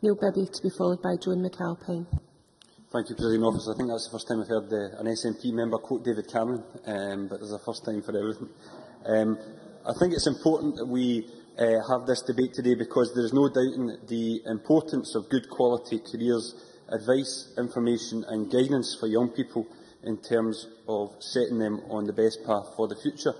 Neil Bibby, to be followed by Joan McAlpine. Thank you, Presiding Officer. I think that's the first time I've heard an SNP member quote David Cameron, but there's a first time for everything. I think it's important that we have this debate today because there is no doubting the importance of good quality careers, advice, information and guidance for young people in terms of setting them on the best path for the future.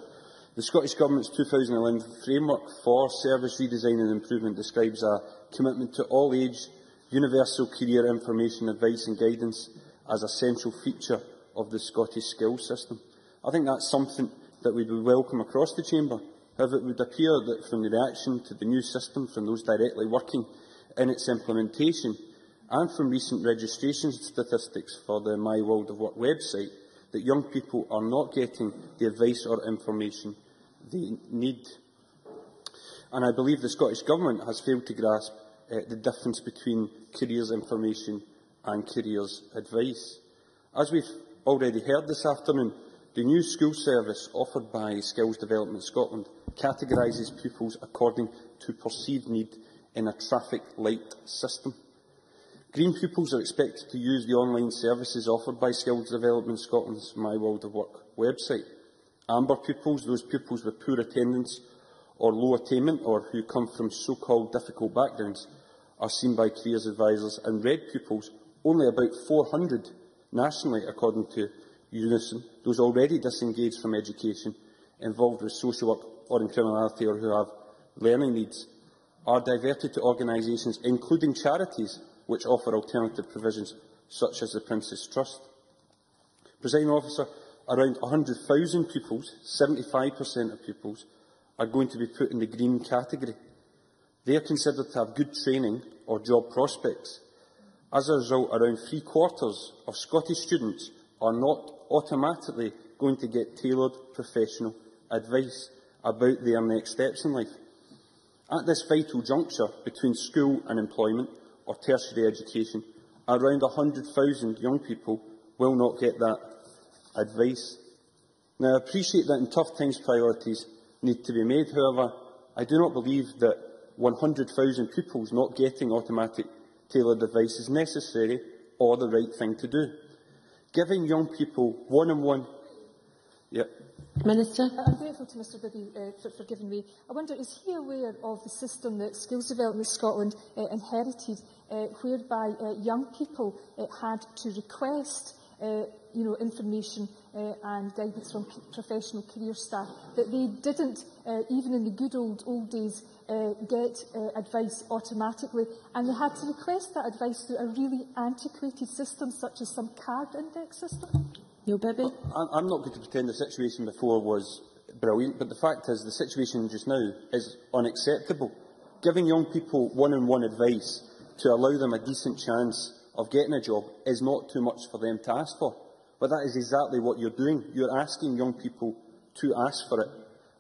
The Scottish Government's 2011 framework for service redesign and improvement describes a commitment to all-age, universal career information, advice and guidance as a central feature of the Scottish skills system. I think that's something that we would welcome across the Chamber. However, it would appear that from the reaction to the new system, from those directly working in its implementation, and from recent registration statistics for the My World of Work website, that young people are not getting the advice or information they need. And I believe the Scottish Government has failed to grasp the difference between careers information and careers advice. As we've already heard this afternoon, the new school service offered by Skills Development Scotland categorises pupils according to perceived need in a traffic light system. Green pupils are expected to use the online services offered by Skills Development Scotland's My World of Work website. Amber pupils, those pupils with poor attendance or low attainment or who come from so-called difficult backgrounds, are seen by careers advisors, and red pupils, only about 400 nationally according to Unison, those already disengaged from education, involved with social work or in criminality or who have learning needs, are diverted to organisations, including charities, which offer alternative provisions, such as the Prince's Trust. Presiding Officer, around 100,000 pupils, 75% of pupils, are going to be put in the green category. They are considered to have good training or job prospects. As a result, around 3/4 of Scottish students are not automatically going to get tailored professional advice about their next steps in life. At this vital juncture between school and employment or tertiary education, around 100,000 young people will not get that advice. Now, I appreciate that in tough times priorities need to be made. However, I do not believe that 100,000 pupils not getting automatic tailored advice is necessary or the right thing to do. Giving young people one-on-one... Minister. I'm grateful to Mr Bibby for giving me. I wonder, is he aware of the system that Skills Development Scotland inherited, whereby young people had to request information and guidance from professional career staff, that they didn't, even in the good old days, get advice automatically, and they had to request that advice through a really antiquated system, such as some card index system? Neil Bibby. I'm not going to pretend the situation before was brilliant, but the fact is the situation just now is unacceptable. Giving young people one-on-one advice to allow them a decent chance of getting a job is not too much for them to ask for. But that is exactly what you're doing. You're asking young people to ask for it.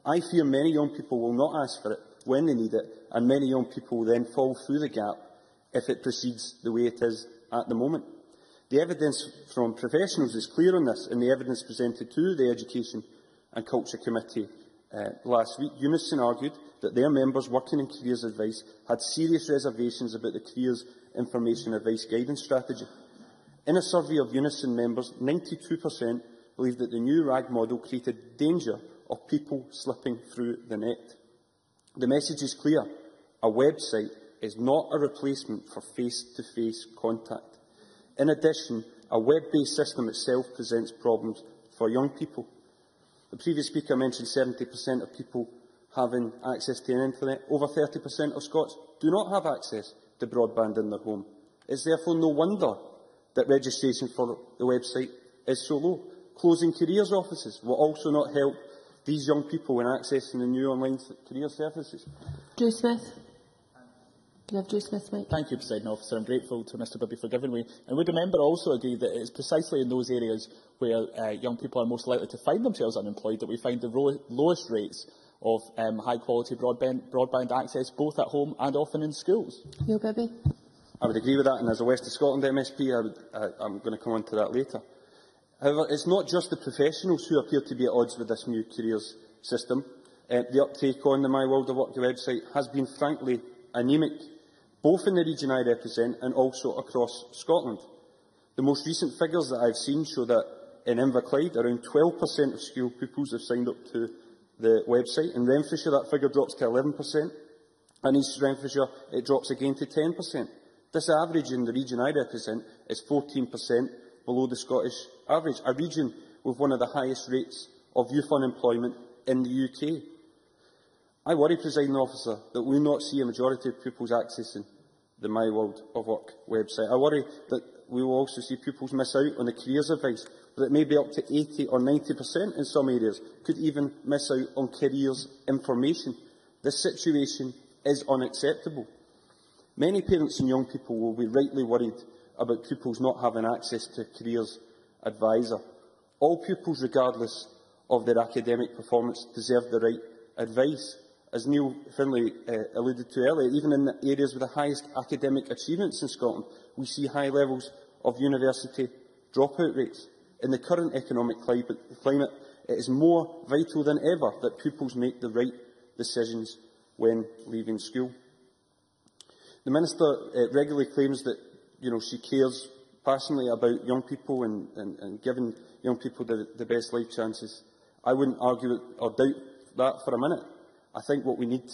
I fear many young people will not ask for it when they need it, and many young people will then fall through the gap if it proceeds the way it is at the moment. The evidence from professionals is clear on this, and the evidence presented to the Education and Culture Committee last week. Unison argued that their members working in careers advice had serious reservations about the careers information advice guidance strategy. In a survey of Unison members, 92% believe that the new RAG model created danger of people slipping through the net. The message is clear. A website is not a replacement for face-to-face contact. In addition, a web-based system itself presents problems for young people. The previous speaker mentioned 70% of people having access to the internet. Over 30% of Scots do not have access to broadband in their home. It is therefore no wonder that registration for the website is so low. Closing careers offices will also not help these young people in accessing the new online career services. Joe Smith. Can I have Joe Smith, Mike? Thank you, Presiding Officer. I'm grateful to Mr Bibby for giving me. And would a member also agree that it is precisely in those areas where young people are most likely to find themselves unemployed that we find the lowest rates of high-quality broadband access, both at home and often in schools? Neil Bibby. I would agree with that, and as a West of Scotland MSP, I'm going to come on to that later. However, it's not just the professionals who appear to be at odds with this new careers system. The uptake on the My World of Work website has been frankly anaemic. both in the region I represent and also across Scotland. The most recent figures that I have seen show that in Inverclyde, around 12% of school pupils have signed up to the website. In Renfrewshire, that figure drops to 11%, and East Renfrewshire, it drops again to 10%. This average in the region I represent is 14% below the Scottish average, a region with one of the highest rates of youth unemployment in the UK. I worry, Presiding Officer, that we will not see a majority of pupils accessing the My World of Work website. I worry that we will also see pupils miss out on the careers advice, that maybe up to 80 or 90% in some areas could even miss out on careers information. This situation is unacceptable. Many parents and young people will be rightly worried about pupils not having access to a careers advisor. All pupils, regardless of their academic performance, deserve the right advice. As Neil Finlay alluded to earlier, even in the areas with the highest academic achievements in Scotland, we see high levels of university dropout rates. In the current economic climate, it is more vital than ever that pupils make the right decisions when leaving school. The Minister regularly claims that she cares passionately about young people and giving young people the best life chances. I wouldn't argue or doubt that for a minute. I think what we need,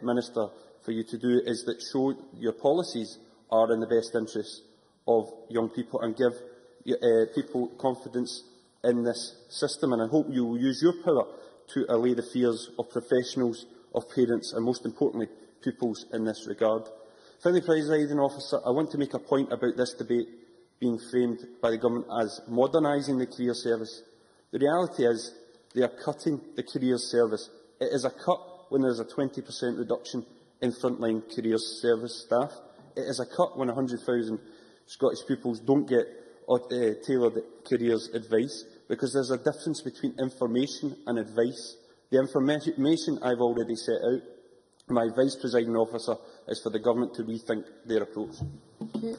Minister, for you to do is that show your policies are in the best interests of young people and give people confidence in this system. And I hope you will use your power to allay the fears of professionals, of parents and, most importantly, pupils in this regard. Finally, Presiding Officer, I want to make a point about this debate being framed by the Government as modernising the career service. The reality is they are cutting the career service. It is a cut when there is a 20% reduction in frontline career service staff. It is a cut when 100,000 Scottish pupils don't get tailored careers advice, because there is a difference between information and advice. The information I have already set out. My advice, Presiding Officer, is for the Government to rethink their approach. Thank you.